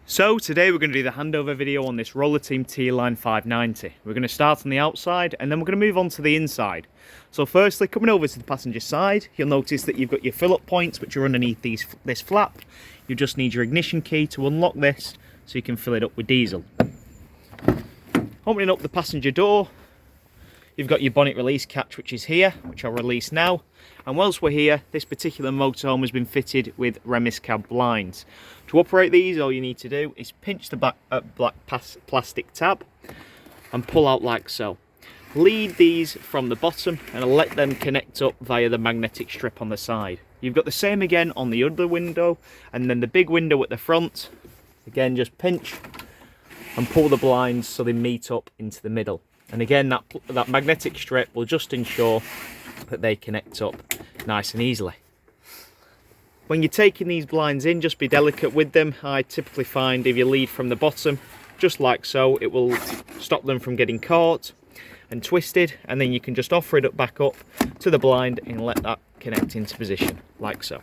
So today we're going to do the handover video on this Rollerteam T-Line 590. We're going to start on the outside and then we're going to move on to the inside. So firstly, coming over to the passenger side, you'll notice that you've got your fill-up points which are underneath this flap. You just need your ignition key to unlock this so you can fill it up with diesel. Opening up the passenger door, you've got your bonnet release catch which is here, which I'll release now. And whilst we're here, this particular motorhome has been fitted with Remis cab blinds. To operate these, all you need to do is pinch the black plastic tab and pull out like so. Lead these from the bottom and let them connect up via the magnetic strip on the side. You've got the same again on the other window, and then the big window at the front. Again, just pinch and pull the blinds so they meet up into the middle. And again, that magnetic strip will just ensure that they connect up nice and easily. When you're taking these blinds in, just be delicate with them. I typically find if you lead from the bottom, just like so, it will stop them from getting caught and twisted, and then you can just offer it back up to the blind and let that connect into position, like so.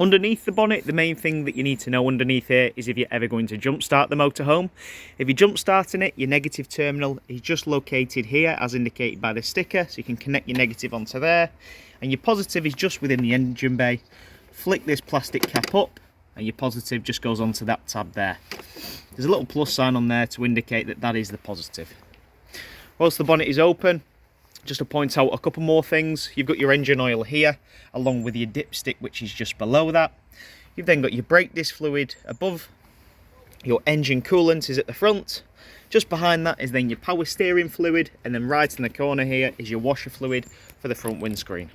Underneath the bonnet, the main thing that you need to know underneath here is if you're ever going to jump start the motorhome. If you're jump starting it, your negative terminal is just located here as indicated by the sticker, so you can connect your negative onto there, and your positive is just within the engine bay. Flick this plastic cap up and your positive just goes onto that tab there. There's a little plus sign on there to indicate that that is the positive. Whilst the bonnet is open, just to point out a couple more things, you've got your engine oil here along with your dipstick which is just below that. You've then got your brake disc fluid above, your engine coolant is at the front, just behind that is then your power steering fluid, and then right in the corner here is your washer fluid for the front windscreen.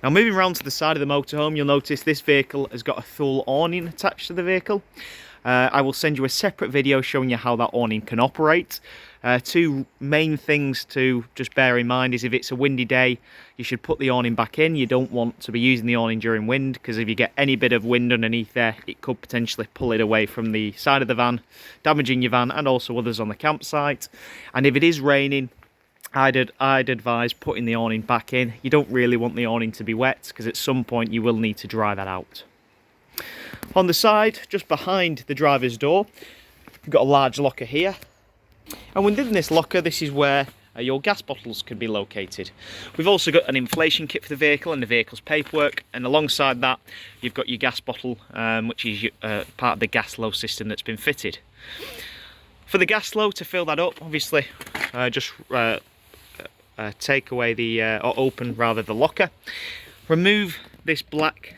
Now moving around to the side of the motorhome, you'll notice this vehicle has got a full awning attached to the vehicle. I will send you a separate video showing you how that awning can operate. Two main things to just bear in mind is if it's a windy day, you should put the awning back in. You don't want to be using the awning during wind, because if you get any bit of wind underneath there, it could potentially pull it away from the side of the van, damaging your van and also others on the campsite. And if it is raining, I'd advise putting the awning back in. You don't really want the awning to be wet, because at some point you will need to dry that out. On the side, just behind the driver's door, you've got a large locker here. And within this locker, this is where your gas bottles can be located. We've also got an inflation kit for the vehicle and the vehicle's paperwork, and alongside that you've got your gas bottle, which is part of the gas flow system that's been fitted. For the gas flow, to fill that up, obviously just take away or open rather the locker, remove this black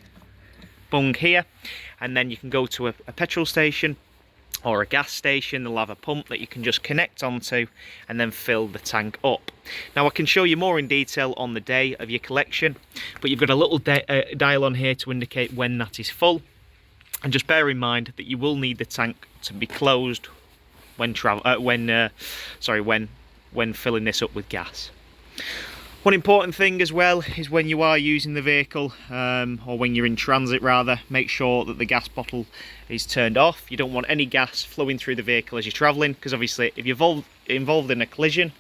bung here, and then you can go to a petrol station or a gas station. They'll have a pump that you can just connect onto and then fill the tank up. Now I can show you more in detail on the day of your collection, but you've got a little dial on here to indicate when that is full, and just bear in mind that you will need the tank to be closed when filling this up with gas. One important thing as well is when you are using the vehicle, or when you're in transit rather, make sure that the gas bottle is turned off. You don't want any gas flowing through the vehicle as you're travelling, because obviously if you're involved in a collision,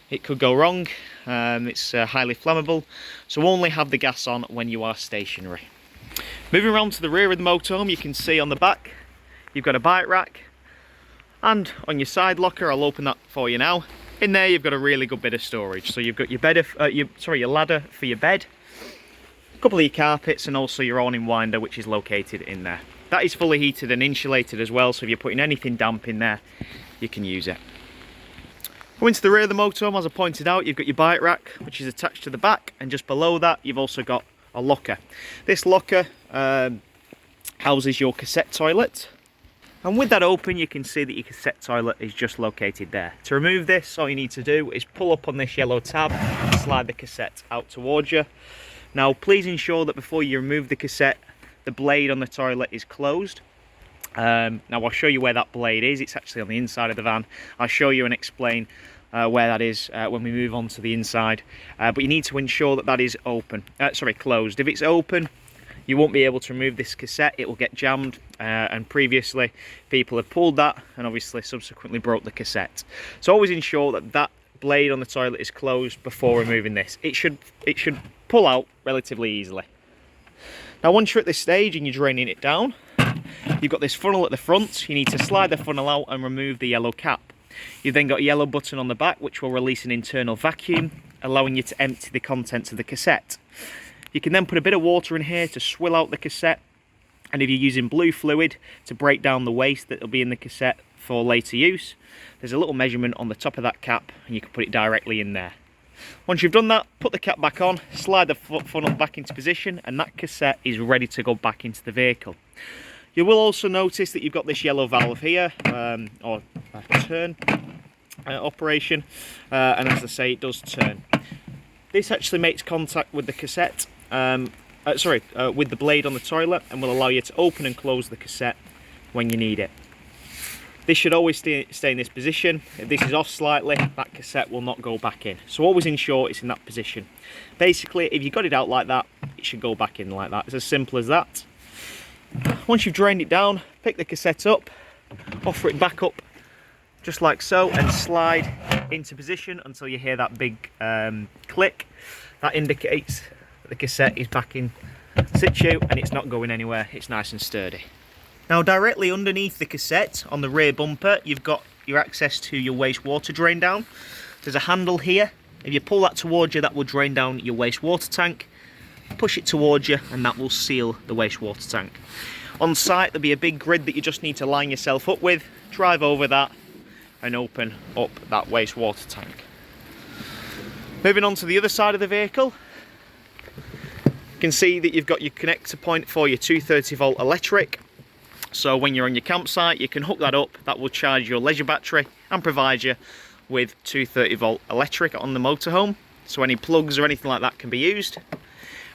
it could go wrong. It's highly flammable, so only have the gas on when you are stationary. Moving around to the rear of the motorhome, you can see on the back you've got a bike rack, and on your side locker, I'll open that for you now. In there you've got a really good bit of storage. So you've got your your ladder for your bed, a couple of your carpets, and also your awning winder which is located in there. That is fully heated and insulated as well, so if you're putting anything damp in there, you can use it. Going to the rear of the motorhome, as I pointed out, you've got your bike rack which is attached to the back, and just below that you've also got a locker. This locker houses your cassette toilet. And with that open, you can see that your cassette toilet is just located there. To remove this, all you need to do is pull up on this yellow tab and slide the cassette out towards you. Now, please ensure that before you remove the cassette, the blade on the toilet is closed. Now, I'll show you where that blade is. It's actually on the inside of the van. I'll show you and explain where that is when we move on to the inside. But you need to ensure that that is closed. If it's open, you won't be able to remove this cassette. It will get jammed, and previously people have pulled that and obviously subsequently broke the cassette. So always ensure that that blade on the toilet is closed before removing this. It should pull out relatively easily. Now once you're at this stage and you're draining it down, you've got this funnel at the front. You need to slide the funnel out and remove the yellow cap. You've then got a yellow button on the back which will release an internal vacuum, allowing you to empty the contents of the cassette. You can then put a bit of water in here to swill out the cassette, and if you're using blue fluid to break down the waste that will be in the cassette for later use, there's a little measurement on the top of that cap and you can put it directly in there. Once you've done that, put the cap back on, slide the funnel back into position, and that cassette is ready to go back into the vehicle. You will also notice that you've got this yellow valve here, or a turn operation, and as I say, it does turn. This actually makes contact with the cassette, with the blade on the toilet, and will allow you to open and close the cassette when you need it. This should always stay in this position. If this is off slightly, that cassette will not go back in. So always ensure it's in that position. Basically, if you got it out like that, it should go back in like that. It's as simple as that. Once you've drained it down, pick the cassette up, offer it back up, just like so, and slide into position until you hear that big click. That indicates that the cassette is back in situ and it's not going anywhere. It's nice and sturdy. Now directly underneath the cassette on the rear bumper, you've got your access to your wastewater drain down. There's a handle here. If you pull that towards you, that will drain down your wastewater tank. Push it towards you and that will seal the wastewater tank. On site there'll be a big grid that you just need to line yourself up with. Drive over that and open up that wastewater tank. Moving on to the other side of the vehicle, you can see that you've got your connector point for your 230 volt electric. So when you're on your campsite, you can hook that up. That will charge your leisure battery and provide you with 230 volt electric on the motorhome. So any plugs or anything like that can be used.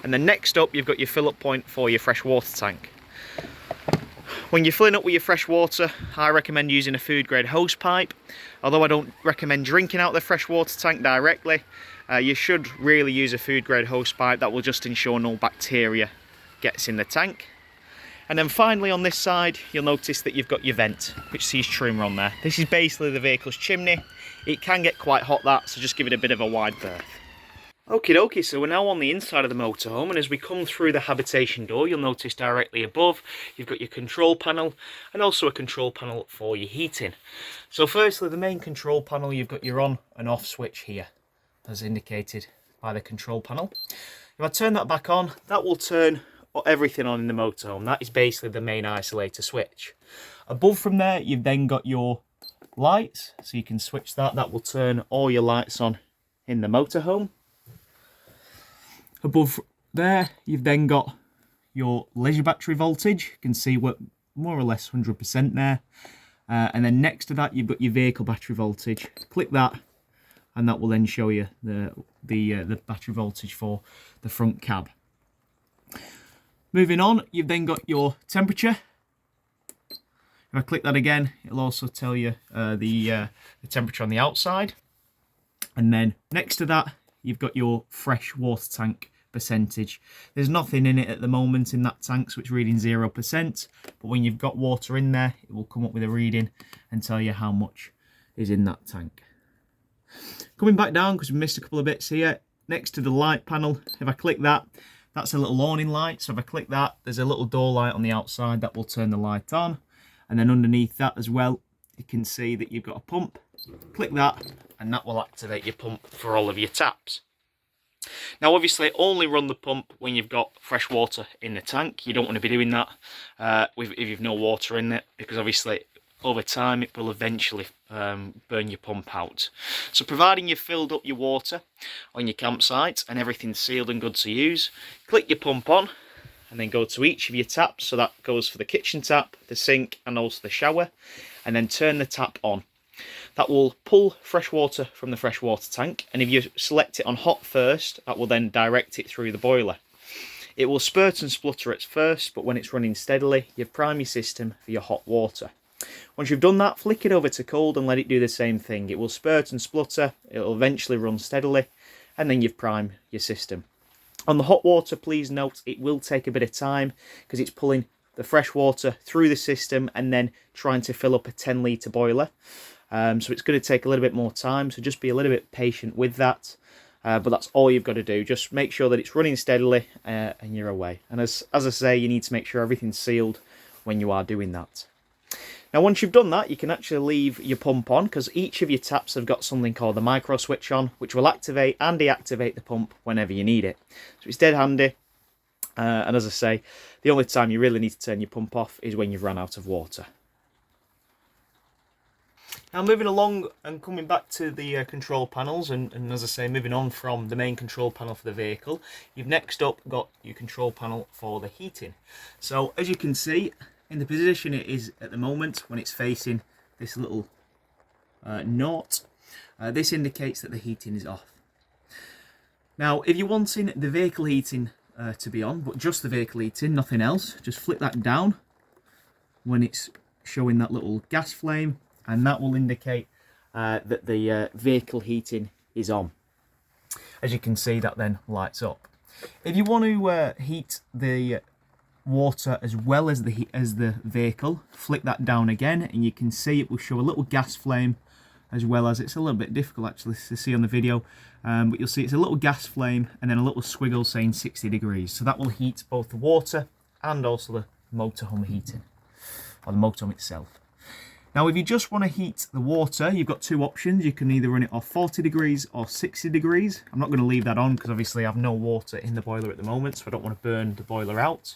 And then next up, you've got your fill up point for your fresh water tank. When you're filling up with your fresh water, I recommend using a food grade hose pipe. Although I don't recommend drinking out the fresh water tank directly, you should really use a food grade hose pipe. That will just ensure no bacteria gets in the tank. And then finally on this side, you'll notice that you've got your vent, which sees trimmer on there. This is basically the vehicle's chimney. It can get quite hot, that, so just give it a bit of a wide berth. Okie dokie, so we're now on the inside of the motorhome, and as we come through the habitation door, you'll notice directly above, you've got your control panel, and also a control panel for your heating. So firstly, the main control panel, you've got your on and off switch here, as indicated by the control panel. If I turn that back on, that will turn everything on in the motorhome. That is basically the main isolator switch. Above from there, you've then got your lights, so you can switch that. That will turn all your lights on in the motorhome. Above there, you've then got your leisure battery voltage. You can see we're more or less 100% there. And then next to that, you've got your vehicle battery voltage. Click that, and that will then show you the battery voltage for the front cab. Moving on, you've then got your temperature. If I click that again, it'll also tell you the temperature on the outside. And then next to that, you've got your fresh water tank percentage. There's nothing in it at the moment in that tank, so it's reading 0%. But when you've got water in there, it will come up with a reading and tell you how much is in that tank. Coming back down, because we missed a couple of bits here, next to the light panel, if I click that, that's a little awning light. So if I click that, there's a little door light on the outside that will turn the light on. And then underneath that as well, you can see that you've got a pump. Click that, and that will activate your pump for all of your taps. Now obviously only run the pump when you've got fresh water in the tank. You don't want to be doing that if you've no water in it, because obviously over time it will eventually burn your pump out. So providing you've filled up your water on your campsite and everything's sealed and good to use, click your pump on and then go to each of your taps. So that goes for the kitchen tap, the sink and also the shower, and then turn the tap on. That will pull fresh water from the fresh water tank, and if you select it on hot first, that will then direct it through the boiler. It will spurt and splutter at first, but when it's running steadily, you've primed your system for your hot water. Once you've done that, flick it over to cold and let it do the same thing. It will spurt and splutter, it will eventually run steadily, and then you've primed your system. On the hot water, please note it will take a bit of time because it's pulling the fresh water through the system and then trying to fill up a 10-litre boiler. So it's going to take a little bit more time, so just be a little bit patient with that. but that's all you've got to do. Just make sure that it's running steadily and you're away. And as I say, you need to make sure everything's sealed when you are doing that. Now once you've done that, you can actually leave your pump on, because each of your taps have got something called the micro switch on, which will activate and deactivate the pump whenever you need it. So it's dead handy. And as I say, the only time you really need to turn your pump off is when you've run out of water. Now moving along and coming back to the control panels, and as I say, moving on from the main control panel for the vehicle, you've next up got your control panel for the heating. So as you can see, in the position it is at the moment, when it's facing this little naught, this indicates that the heating is off. Now if you're wanting the vehicle heating to be on, but just the vehicle heating, nothing else, just flick that down when it's showing that little gas flame, and that will indicate that the vehicle heating is on. As you can see, that then lights up. If you want to heat the water as well as the vehicle, flick that down again, and you can see it will show a little gas flame, as well as, it's a little bit difficult actually to see on the video, but you'll see it's a little gas flame and then a little squiggle saying 60 degrees. So that will heat both the water and also the motorhome heating, or the motorhome itself. Now if you just want to heat the water, you've got two options. You can either run it off 40 degrees or 60 degrees. I'm not going to leave that on because obviously I have no water in the boiler at the moment, so I don't want to burn the boiler out.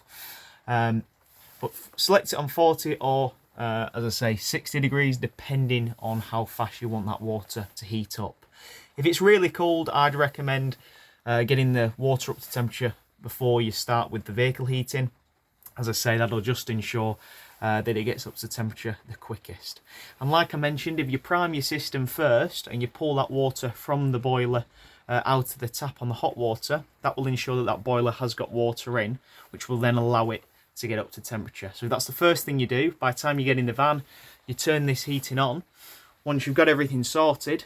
But select it on 40 or, as I say, 60 degrees, depending on how fast you want that water to heat up. If it's really cold, I'd recommend getting the water up to temperature before you start with the vehicle heating. As I say, that'll just ensure that it gets up to temperature the quickest. And like I mentioned, if you prime your system first and you pull that water from the boiler out of the tap on the hot water, that will ensure that that boiler has got water in, which will then allow it to get up to temperature. So that's the first thing you do. By the time you get in the van, you turn this heating on. Once you've got everything sorted,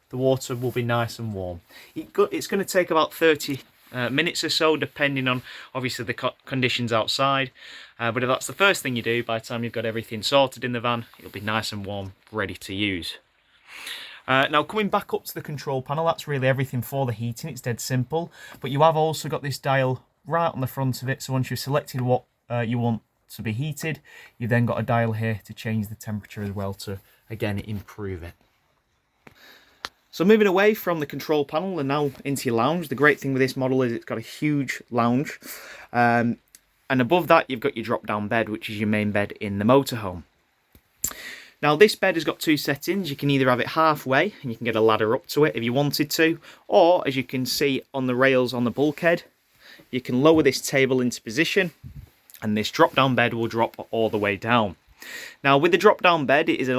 the water will be nice and warm. It's going to take about 30 minutes or so, depending on obviously the conditions outside, but if that's the first thing you do, by the time you've got everything sorted in the van, it'll be nice and warm, ready to use. Now coming back up to the control panel, that's really everything for the heating. It's dead simple, but you have also got this dial right on the front of it, so once you've selected what you want to be heated, you've then got a dial here to change the temperature as well to, again, improve it. So moving away from the control panel and now into your lounge, the great thing with this model is it's got a huge lounge, and above that you've got your drop down bed, which is your main bed in the motorhome. Now this bed has got two settings. You can either have it halfway and you can get a ladder up to it if you wanted to, or as you can see on the rails on the bulkhead, you can lower this table into position and this drop down bed will drop all the way down. Now with the drop down bed, it is an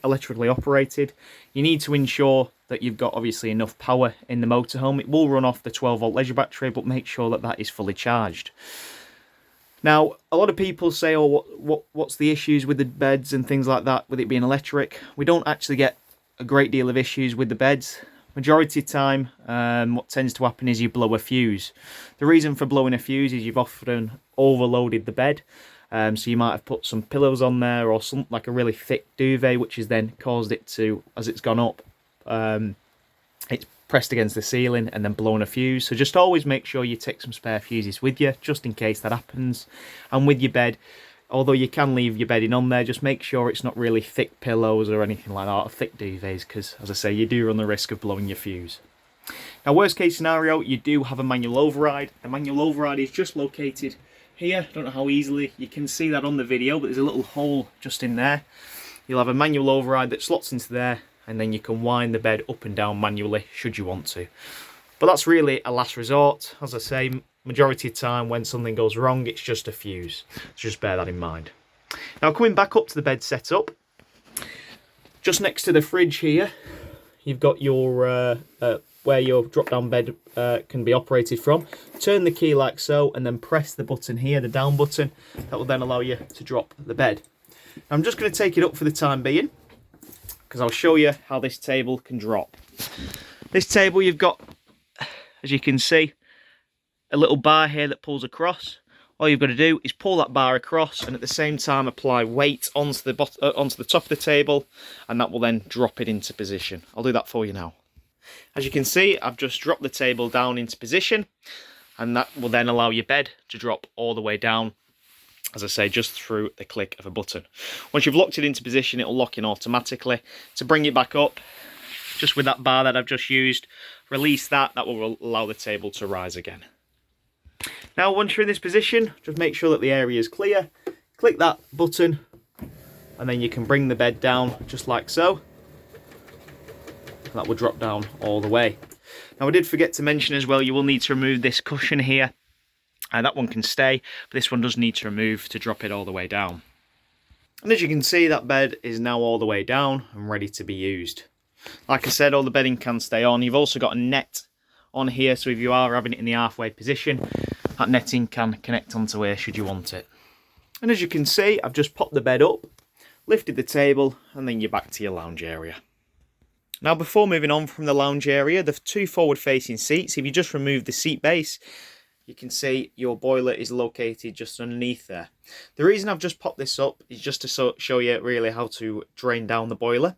electrically operated. You need to ensure that you've got obviously enough power in the motorhome. It will run off the 12-volt leisure battery, but make sure that that is fully charged. Now a lot of people say, oh, what's the issues with the beds and things like that with it being electric? We don't actually get a great deal of issues with the beds. Majority of the time, what tends to happen is you blow a fuse. The reason for blowing a fuse is you've often overloaded the bed. So you might have put some pillows on there or something like a really thick duvet, which has then caused it to, as it's gone up, it's pressed against the ceiling and then blown a fuse. So just always make sure you take some spare fuses with you, just in case that happens. And with your bed, although you can leave your bedding on there, just make sure it's not really thick pillows or anything like that, or thick duvets, because as I say, you do run the risk of blowing your fuse. Now worst case scenario, you do have a manual override. The manual override is just located here. I don't know how easily you can see that on the video, but there's a little hole just in there. You'll have a manual override that slots into there, and then you can wind the bed up and down manually should you want to. But that's really a last resort. As I say, majority of the time when something goes wrong, it's just a fuse. So just bear that in mind. Now coming back up to the bed setup, just next to the fridge here, you've got your where your drop down bed can be operated from. Turn the key like so and then press the button here, the down button. That will then allow you to drop the bed. Now, I'm just going to take it up for the time being because I'll show you how this table can drop. This table, you've got, as you can see, a little bar here that pulls across. All you've got to do is pull that bar across and at the same time apply weight onto the top of the table, and that will then drop it into position. I'll do that for you now. As you can see, I've just dropped the table down into position, and that will then allow your bed to drop all the way down, as I say, just through the click of a button. Once you've locked it into position, it will lock in automatically. To bring it back up, just with that bar that I've just used, release that, that will allow the table to rise again. Now, once you're in this position, just make sure that the area is clear. Click that button, and then you can bring the bed down just like so. That will drop down all the way. Now, I did forget to mention as well, you will need to remove this cushion here. That one can stay, but this one does need to remove to drop it all the way down. And as you can see, that bed is now all the way down and ready to be used. Like I said, all the bedding can stay on. You've also got a net on here, so if you are having it in the halfway position, that netting can connect onto here should you want it. And as you can see, I've just popped the bed up, lifted the table, and then you're back to your lounge area. Now, before moving on from the lounge area, the two forward-facing seats, if you just remove the seat base, you can see your boiler is located just underneath there. The reason I've just popped this up is just to show you really how to drain down the boiler.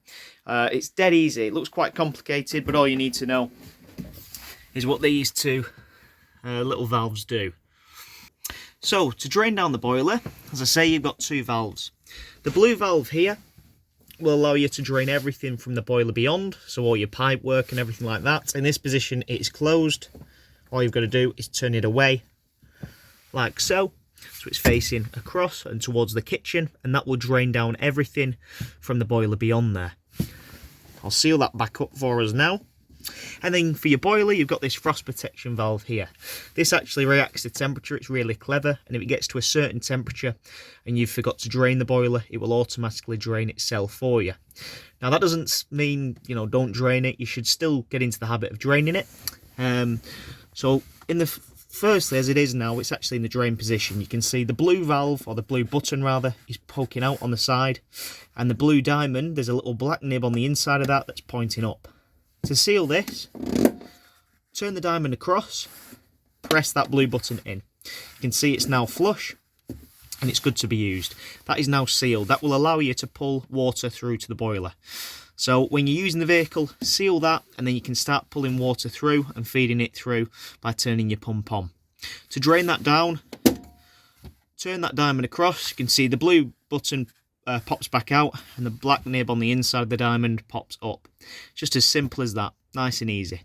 It's dead easy. It looks quite complicated, but all you need to know is what these two little valves do. So, to drain down the boiler, as I say, you've got two valves. The blue valve here will allow you to drain everything from the boiler beyond, so all your pipe work and everything like that. In this position, it is closed. All you've got to do is turn it away, like so. So it's facing across and towards the kitchen, and that will drain down everything from the boiler beyond there. I'll seal that back up for us now. And then for your boiler, you've got this frost protection valve here. This actually reacts to temperature. It's really clever, and if it gets to a certain temperature and you've forgot to drain the boiler, it will automatically drain itself for you. Now, that doesn't mean, you know, don't drain it. You should still get into the habit of draining it. So firstly, as it is now, it's actually in the drain position. You can see the blue valve, or the blue button rather, is poking out on the side, and the blue diamond, there's a little black nib on the inside of that that's pointing up. To seal this, turn the diamond across, press that blue button in. You can see it's now flush and it's good to be used. That is now sealed. That will allow you to pull water through to the boiler. So when you're using the vehicle, seal that, and then you can start pulling water through and feeding it through by turning your pump on. To drain that down, turn that diamond across. You can see the blue button pops back out, and the black nib on the inside of the diamond pops up. Just as simple as that, nice and easy.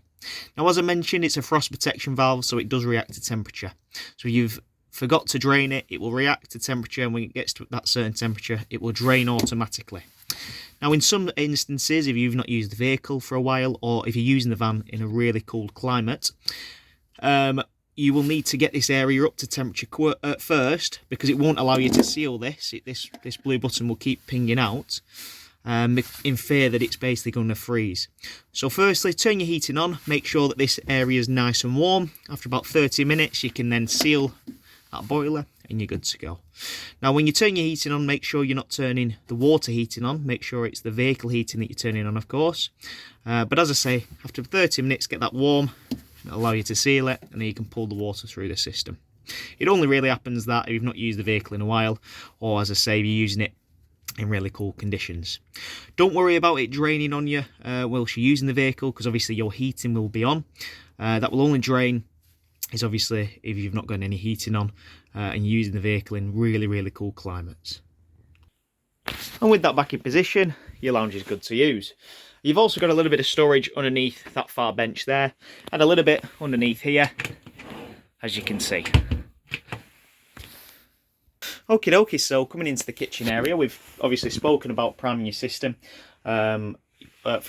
Now, as I mentioned, it's a frost protection valve, so it does react to temperature. So if you've forgot to drain it, it will react to temperature, and when it gets to that certain temperature, it will drain automatically. Now, in some instances, if you've not used the vehicle for a while, or if you're using the van in a really cold climate, you will need to get this area up to temperature first, because it won't allow you to seal this. This blue button will keep pinging out in fear that it's basically going to freeze. So firstly, turn your heating on. Make sure that this area is nice and warm. After about 30 minutes, you can then seal that boiler and you're good to go. Now, when you turn your heating on, make sure you're not turning the water heating on. Make sure it's the vehicle heating that you're turning on, of course. But as I say, after 30 minutes, get that warm. It'll allow you to seal it, and then you can pull the water through the system. It only really happens that if you've not used the vehicle in a while, or as I say, if you're using it in really cool conditions. Don't worry about it draining on you whilst you're using the vehicle, because obviously your heating will be on. That will only drain is obviously if you've not got any heating on and you're using the vehicle in really, really cool climates. And with that back in position, your lounge is good to use. You've also got a little bit of storage underneath that far bench there, and a little bit underneath here, as you can see. Okie dokie, so coming into the kitchen area, we've obviously spoken about priming your system for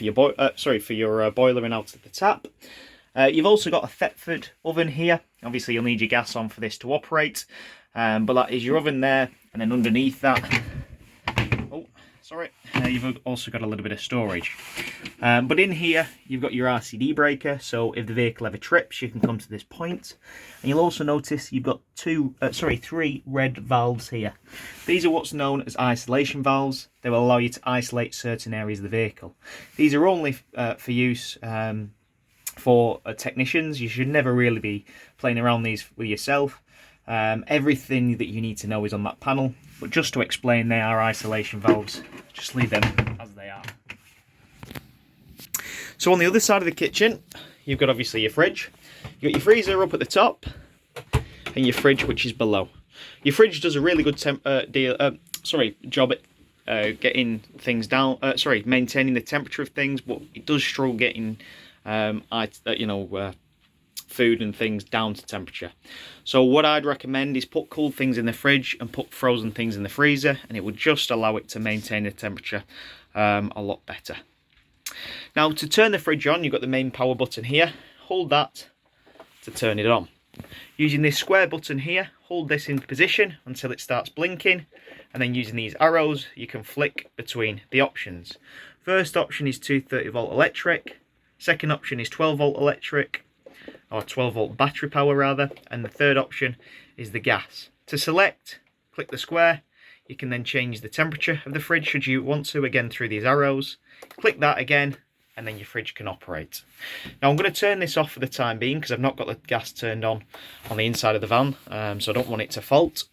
your boiler and out of the tap. You've also got a Thetford oven here. Obviously, you'll need your gas on for this to operate, but that is your oven there, and then underneath that, you've also got a little bit of storage. But in here, you've got your RCD breaker, so if the vehicle ever trips, you can come to this point. And you'll also notice you've got three red valves here. These are what's known as isolation valves. They will allow you to isolate certain areas of the vehicle. These are only for use for technicians. You should never really be playing around these with yourself. Everything that you need to know is on that panel, but just to explain, they are isolation valves. Just leave them as they are. So on the other side of the kitchen, you've got obviously your fridge. You've got your freezer up at the top and your fridge, which is below. Your fridge does a really good job at getting things down, maintaining the temperature of things, but it does struggle getting food and things down to temperature. So what I'd recommend is put cold things in the fridge and put frozen things in the freezer, and it would just allow it to maintain the temperature a lot better. Now, to turn the fridge on, you've got the main power button here. Hold that to turn it on. Using this square button here, hold this in position until it starts blinking, and then using these arrows you can flick between the options. First option is 230 volt electric, second option is 12 volt electric, or 12 volt battery power rather, and the third option is the gas. To select, click the square. You can then change the temperature of the fridge should you want to, again through these arrows. Click that again, and then your fridge can operate. Now I'm going to turn this off for the time being because I've not got the gas turned on the inside of the van, so I don't want it to fault.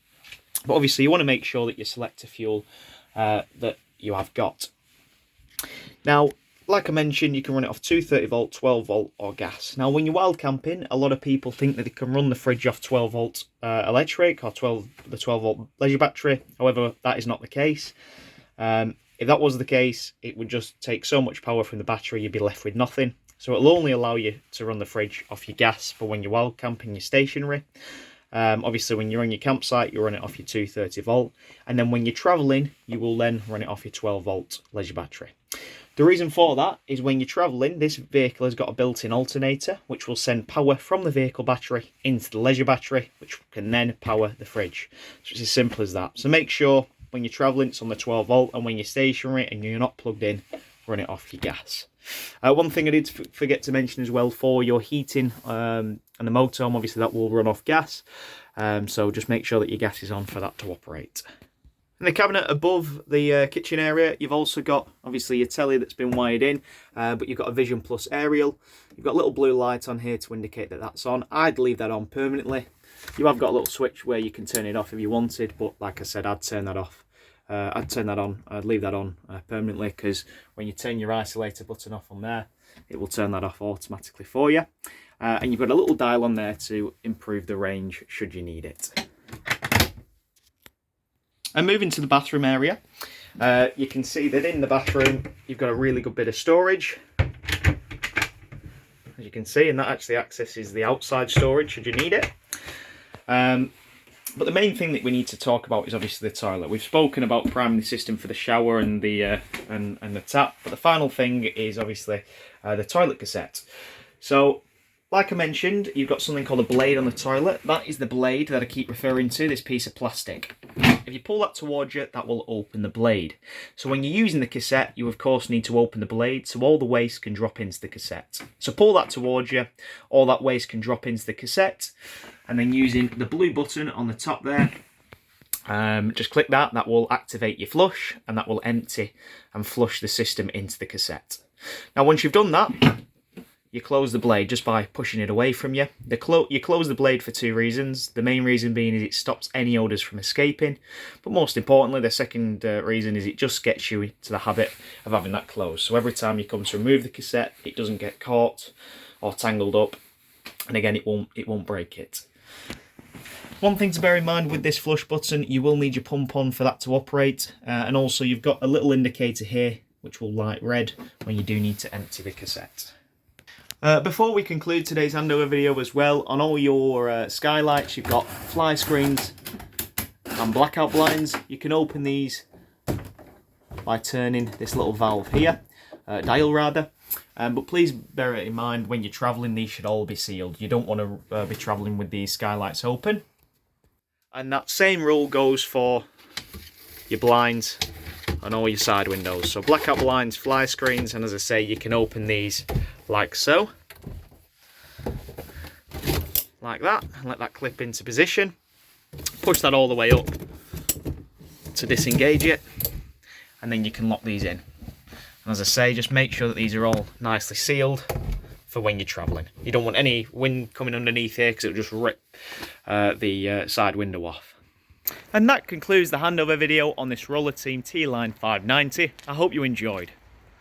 But obviously you want to make sure that you select a fuel that you have got. Now, like I mentioned, you can run it off 230 volt, 12 volt or gas. Now when you're wild camping, a lot of people think that they can run the fridge off 12 volt electric or the 12 volt leisure battery. However, that is not the case. If that was the case, it would just take so much power from the battery, you'd be left with nothing. So it'll only allow you to run the fridge off your gas for when you're wild camping, you're stationary. Obviously, when you're on your campsite, you run it off your 230 volt. And then when you're travelling, you will then run it off your 12 volt leisure battery. The reason for that is when you're travelling, this vehicle has got a built-in alternator, which will send power from the vehicle battery into the leisure battery, which can then power the fridge. So it's as simple as that. So make sure when you're travelling, it's on the 12 volt, and when you're stationary and you're not plugged in, run it off your gas. One thing I did forget to mention as well, for your heating and the motorhome, obviously that will run off gas. So just make sure that your gas is on for that to operate. In the cabinet above the kitchen area, you've also got obviously your telly that's been wired in, but you've got a Vision Plus aerial. You've got a little blue light on here to indicate that that's on. I'd leave that on permanently. You have got a little switch where you can turn it off if you wanted, but like I said, I'd turn that off. I'd turn that on. I'd leave that on permanently, because when you turn your isolator button off on there, it will turn that off automatically for you. And you've got a little dial on there to improve the range should you need it. And moving to the bathroom area, you can see that in the bathroom you've got a really good bit of storage, as you can see, and that actually accesses the outside storage should you need it. But the main thing that we need to talk about is obviously the toilet. We've spoken about priming the system for the shower and the tap, but the final thing is obviously the toilet cassette. So, like I mentioned, you've got something called a blade on the toilet. That is the blade that I keep referring to, this piece of plastic. If you pull that towards you, that will open the blade. So when you're using the cassette, you of course need to open the blade so all the waste can drop into the cassette. So pull that towards you, all that waste can drop into the cassette, and then using the blue button on the top there, just click that, that will activate your flush, and that will empty and flush the system into the cassette. Now once you've done that, you close the blade just by pushing it away from you. You close the blade for two reasons. The main reason being is it stops any odours from escaping. But most importantly, the second reason is it just gets you into the habit of having that closed. So every time you come to remove the cassette, it doesn't get caught or tangled up. And again, it won't break it. One thing to bear in mind with this flush button, you will need your pump on for that to operate. And also you've got a little indicator here which will light red when you do need to empty the cassette. Before we conclude today's handover video as well, on all your skylights you've got fly screens and blackout blinds. You can open these by turning this little valve here, dial rather, but please bear it in mind when you're travelling, these should all be sealed. You don't want to be travelling with these skylights open. And that same rule goes for your blinds and all your side windows. So blackout blinds, fly screens, and as I say, you can open these like so, like that, and let that clip into position. Push that all the way up to disengage it, and then you can lock these in. And as I say, just make sure that these are all nicely sealed for when you're travelling. You don't want any wind coming underneath here because it'll just rip the side window off. And that concludes the handover video on this Rollerteam T-Line 590. I hope you enjoyed.